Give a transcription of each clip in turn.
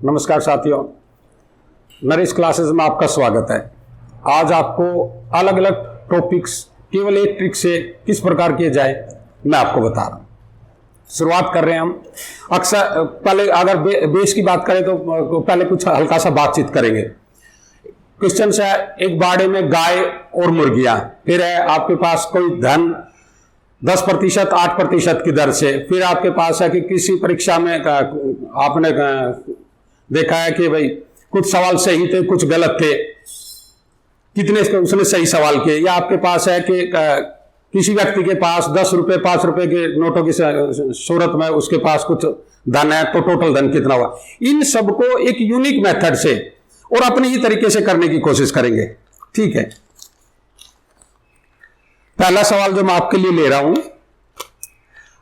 नमस्कार साथियों, नरेश क्लासेस में आपका स्वागत है। आज आपको अलग अलग टॉपिक्स केवल एक ट्रिक से किस प्रकार किए जाए मैं आपको बता रहा हूं। शुरुआत कर रहे हैं हम। अक्सर पहले अगर बेस की बात करें तो पहले कुछ हल्का सा बातचीत करेंगे। क्वेश्चन है, एक बाड़े में गाय और मुर्गियां, फिर है आपके पास कोई धन 10%, 8% की दर से, फिर आपके पास है कि किसी परीक्षा में आपने देखा है कि भाई कुछ सवाल सही थे कुछ गलत थे, कितने उसने सही सवाल किए, या आपके पास है कि किसी व्यक्ति के पास 10 रुपए 5 रुपए के नोटों की सूरत में उसके पास कुछ धन है, तो टोटल धन कितना हुआ। इन सबको एक यूनिक मेथड से और अपने ही तरीके से करने की कोशिश करेंगे। ठीक है, पहला सवाल जो मैं आपके लिए ले रहा हूं,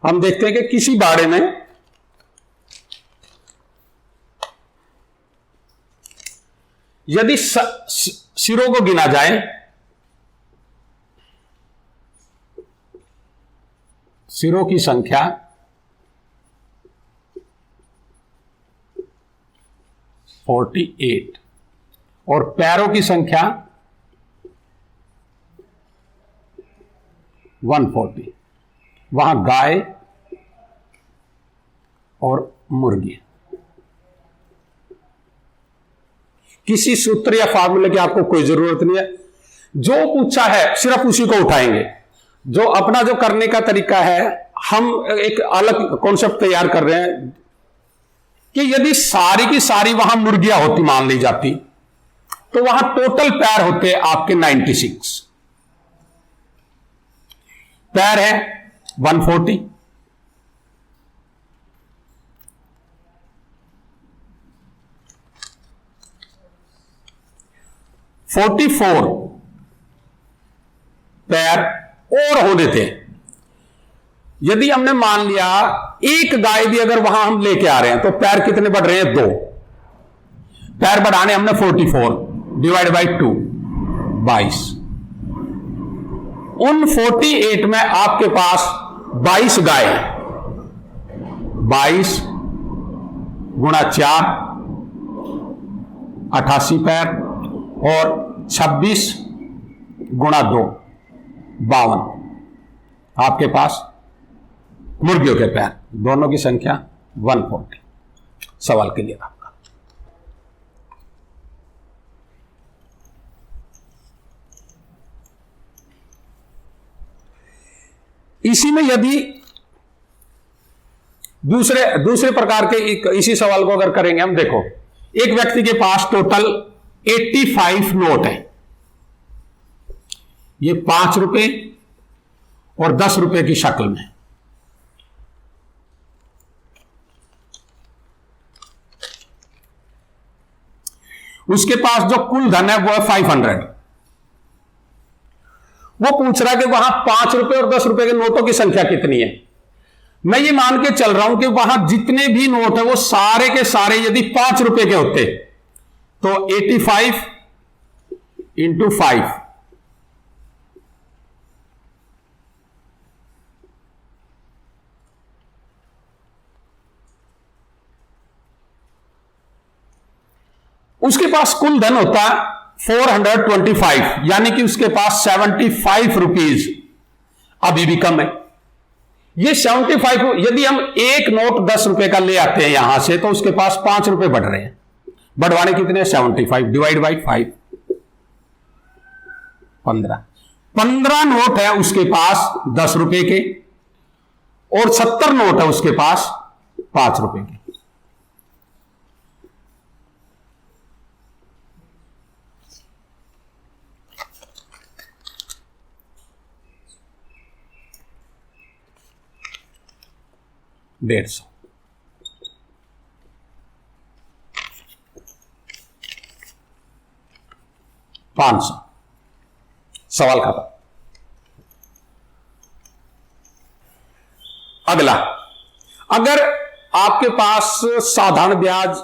हम देखते हैं कि किसी बाड़े में यदि सिरों को गिना जाए, सिरों की संख्या 48 और पैरों की संख्या 140, वहां गाय और मुर्गी, किसी सूत्र या फार्मूले की आपको कोई जरूरत नहीं है। जो पूछा है सिर्फ उसी को उठाएंगे। जो अपना जो करने का तरीका है, हम एक अलग कॉन्सेप्ट तैयार कर रहे हैं कि यदि सारी की सारी वहां मुर्गियां होती मान ली जाती, तो वहां टोटल पैर होते आपके 96, पैर है 140, $44 पैर और होने थे। यदि हमने मान लिया एक गाय भी अगर वहां हम लेके आ रहे हैं, तो पैर कितने बढ़ रहे हैं? 2 पैर बढ़ाने हमने 44 डिवाइड बाई 2 22। उन 48 में आपके पास 22 गाय है, 22 गुणा 4 88 पैर और 26 गुणा 2 52 आपके पास मुर्गियों के पैर, दोनों की संख्या 140। सवाल के लिए आपका इसी में यदि दूसरे प्रकार के इसी सवाल को अगर करेंगे हम, देखो एक व्यक्ति के पास टोटल 85 नोट है, ये 5 रुपए और 10 रुपए की शक्ल में। उसके पास जो कुल धन है वो है 500। वो पूछ रहा है कि वहां 5 रुपए और 10 रुपए के नोटों की संख्या कितनी है। मैं ये मान के चल रहा हूं कि वहां जितने भी नोट है वो सारे के सारे यदि 5 रुपए के होते, तो 85 इंटू 5 उसके पास कुल धन होता है 425, यानी कि उसके पास 75 रुपीज अभी भी कम है। ये 75, यदि हम एक नोट 10 रुपए का ले आते हैं यहां से, तो उसके पास 5 रुपए बढ़ रहे हैं। बढ़वाने कितने? 75 डिवाइड बाई 5 15 नोट है उसके पास 10 रुपए के और 70 नोट है उसके पास 5 रुपए के। $150, 500। सवाल खत्म। अगला, अगर आपके पास साधारण ब्याज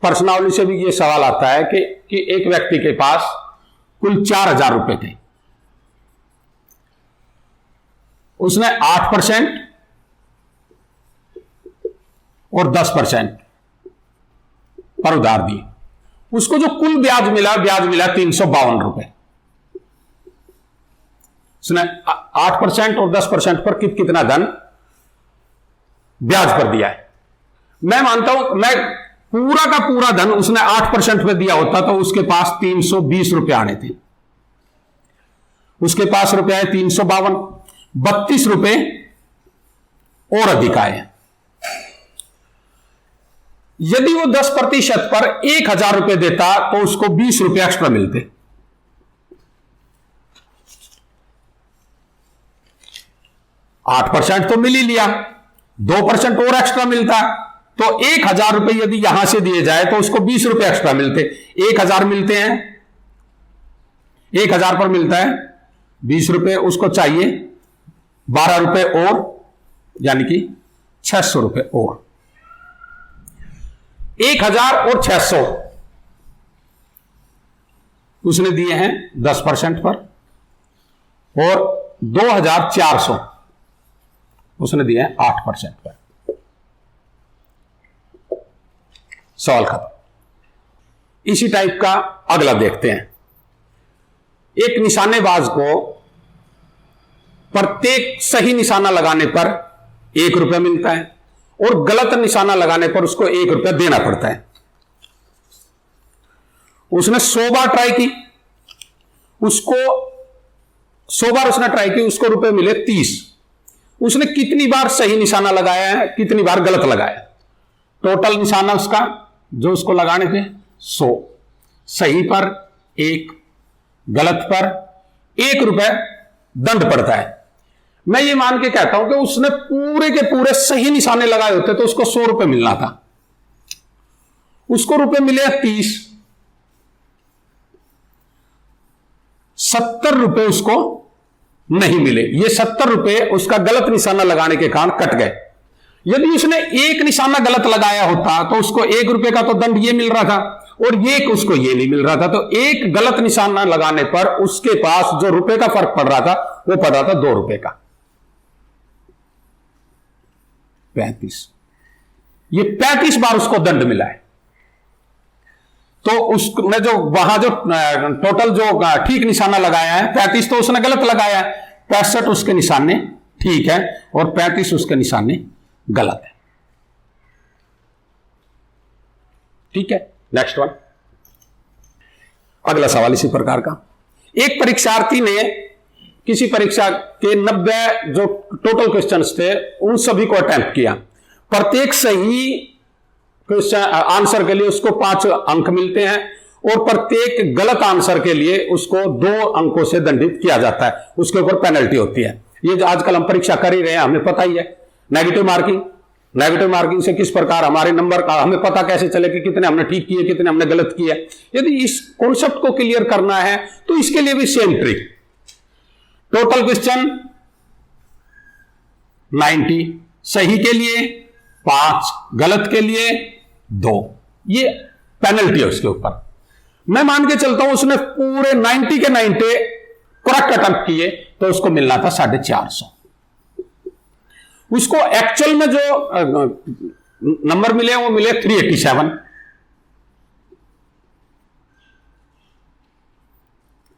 प्रश्नावली से भी ये सवाल आता है कि एक व्यक्ति के पास कुल 4000 रुपए थे, उसने 8% और 10% पर उधार दिए, उसको जो कुल ब्याज मिला 352 रुपए। उसने 8% और 10% पर कितना धन ब्याज पर दिया है। मैं मानता हूं, मैं पूरा का पूरा धन उसने 8% पे दिया होता तो उसके पास 320 रुपए आने थे। उसके पास रुपए आए 352, 32 रुपए और अधिक आए। यदि वो 10% पर 1000 रुपए देता तो उसको 20 रुपए एक्स्ट्रा मिलते। आठ % तो मिल ही लिया, 2% और एक्स्ट्रा मिलता तो 1000 रुपए यदि यहां से दिए जाए तो उसको 20 रुपए एक्स्ट्रा मिलते। 1000 मिलते हैं, 1000 पर मिलता है 20 रुपए, उसको चाहिए 12 रुपए और, यानी कि 600 रुपए और। 1000 और 600 उसने दिए हैं 10% पर, और 2400 उसने दिए हैं 8% पर। सवाल खत्म। इसी टाइप का अगला देखते हैं। एक निशानेबाज को प्रत्येक सही निशाना लगाने पर 1 रुपया मिलता है और गलत निशाना लगाने पर उसको 1 रुपया देना पड़ता है। उसने 100 बार ट्राई की, उसको 100 बार उसने ट्राई की, उसको रुपए मिले 30। उसने कितनी बार सही निशाना लगाया है, कितनी बार गलत लगाया? टोटल निशाना उसका जो उसको लगाने थे 100, सही पर 1, गलत पर 1 रुपए दंड पड़ता है। मैं ये मान के कहता हूं कि उसने पूरे के पूरे सही निशाने लगाए होते तो उसको 100 रुपए मिलना था, उसको रुपए मिले 30। 70 रुपए उसको नहीं मिले। ये 70 रुपए उसका गलत निशाना लगाने के कारण कट गए। यदि उसने एक निशाना गलत लगाया होता तो उसको 1 रुपए का तो दंड ये मिल रहा था और ये उसको ये नहीं मिल रहा था। तो एक गलत निशाना लगाने पर उसके पास जो रुपए का फर्क पड़ रहा था वो पड़ रहा था 2 रुपए का। 35, ये 35 बार उसको दंड मिला है। तो उसमें जो वहां जो टोटल जो ठीक निशाना लगाया है 35 तो उसने गलत लगाया है, 65 उसके निशाने ठीक है और 35 उसके निशाने गलत है। ठीक है, नेक्स्ट वन। अगला सवाल इसी प्रकार का। एक परीक्षार्थी ने किसी परीक्षा के 90 जो टोटल क्वेश्चंस थे उन सभी को अटेम्प्ट किया। प्रत्येक सही क्वेश्चन आंसर के लिए उसको 5 अंक मिलते हैं और प्रत्येक गलत आंसर के लिए उसको 2 अंकों से दंडित किया जाता है, उसके ऊपर पेनल्टी होती है। ये जो आजकल हम परीक्षा कर ही रहे हैं, हमें पता ही है। नेगेटिव मार्किंग से किस प्रकार हमारे नंबर का हमें पता कैसे चले कि कितने हमने ठीक किए, कितने हमने गलत किए। यदि इस कॉन्सेप्ट को क्लियर करना है तो इसके लिए भी सेम ट्रिक। टोटल क्वेश्चन 90, सही के लिए 5, गलत के लिए 2, ये पेनल्टी है उसके ऊपर। मैं मान के चलता हूं उसने पूरे 90 के 90 करेक्ट अटेम्प्ट किए तो उसको मिलना था 450। उसको एक्चुअल में जो नंबर मिले वो मिले 387।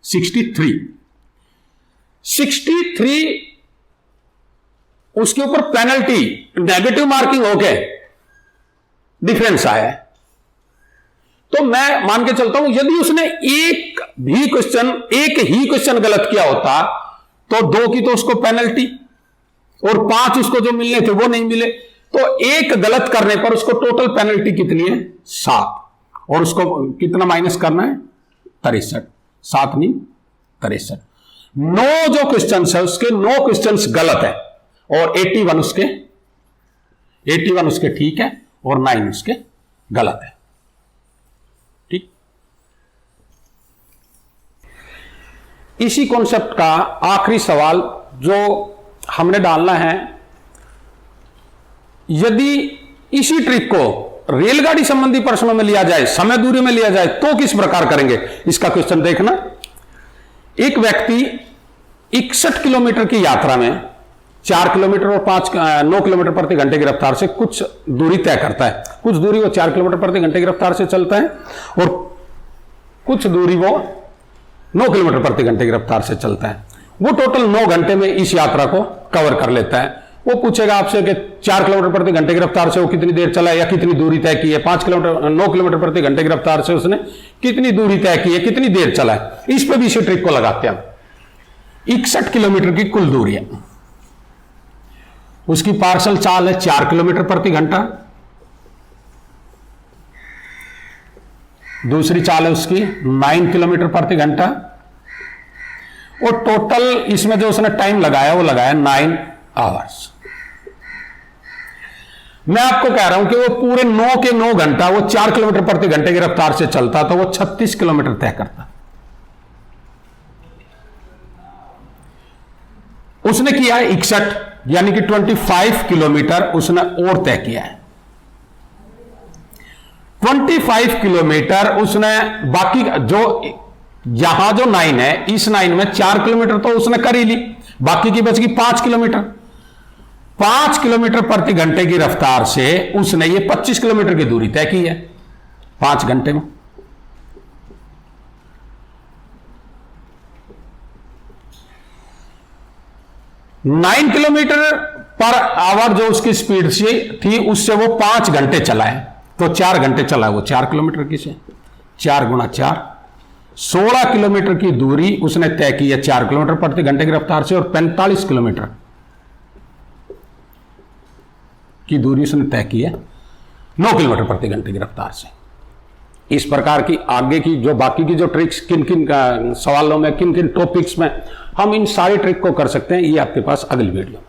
63 उसके ऊपर पेनल्टी नेगेटिव मार्किंग हो गए डिफरेंस आया है। तो मैं मान के चलता हूं यदि उसने एक ही क्वेश्चन गलत किया होता तो 2 की तो उसको पेनल्टी और 5 उसको जो मिलने थे वो नहीं मिले। तो एक गलत करने पर उसको टोटल पेनल्टी कितनी है 7 और उसको कितना माइनस करना है 63। 7 नहीं 63। 9 जो क्वेश्चन है उसके 9 क्वेश्चन गलत है और 81 उसके ठीक है और 9 उसके गलत है। ठीक, इसी कॉन्सेप्ट का आखिरी सवाल जो हमने डालना है, यदि इसी ट्रिक को रेलगाड़ी संबंधी प्रश्नों में लिया जाए, समय दूरी में लिया जाए तो किस प्रकार करेंगे? इसका क्वेश्चन देखना। एक व्यक्ति 61 किलोमीटर की यात्रा में 4 किलोमीटर और 9 किलोमीटर प्रति घंटे की रफ्तार से कुछ दूरी तय करता है। कुछ दूरी वो 4 किलोमीटर प्रति घंटे की रफ्तार से चलता है और कुछ दूरी वो 9 किलोमीटर प्रति घंटे की रफ्तार से चलता है। वो टोटल 9 घंटे में इस यात्रा को कवर कर लेता है। वो पूछेगा आपसे कि 4 किलोमीटर प्रति घंटे की रफ्तार से वो कितनी देर चला है या कितनी दूरी तय की है, 9 किलोमीटर प्रति घंटे की रफ्तार से उसने कितनी दूरी तय की है, कितनी देर चला है। इस पे भी इसी ट्रिक को लगाते हैं। 61 किलोमीटर की कुल दूरी है, उसकी पार्सल चाल है 4 किलोमीटर प्रति घंटा, दूसरी चाल है उसकी 9 किलोमीटर प्रति घंटा और टोटल इसमें जो उसने टाइम लगाया वो लगाया 9 आवर्स। मैं आपको कह रहा हूं कि वो पूरे 9 के 9 घंटा वो 4 किलोमीटर प्रति घंटे की रफ्तार से चलता तो वो 36 किलोमीटर तय करता। उसने किया है 61 यानी कि 25 किलोमीटर उसने और तय किया है। 25 किलोमीटर उसने बाकी जो यहां जो 9 है, इस 9 में 4 किलोमीटर तो उसने कर ही ली, बाकी की बच गई 5 किलोमीटर। 5 किलोमीटर प्रति घंटे की रफ्तार से उसने ये 25 किलोमीटर की दूरी तय की है 5 घंटे में। नाइन किलोमीटर पर आवर जो उसकी स्पीड से थी उससे वो 5 घंटे चला है, तो 4 घंटे चला है वो 4 किलोमीटर की से 4 गुणा 4 16 किलोमीटर की दूरी उसने तय की है 4 किलोमीटर प्रति घंटे की रफ्तार से और 45 किलोमीटर की दूरी उसने तय की है 9 किलोमीटर प्रति घंटे की रफ्तार से। इस प्रकार की आगे की जो बाकी की जो ट्रिक्स किन किन सवालों में किन किन टॉपिक्स में हम इन सारी ट्रिक को कर सकते हैं, ये आपके पास अगली वीडियो।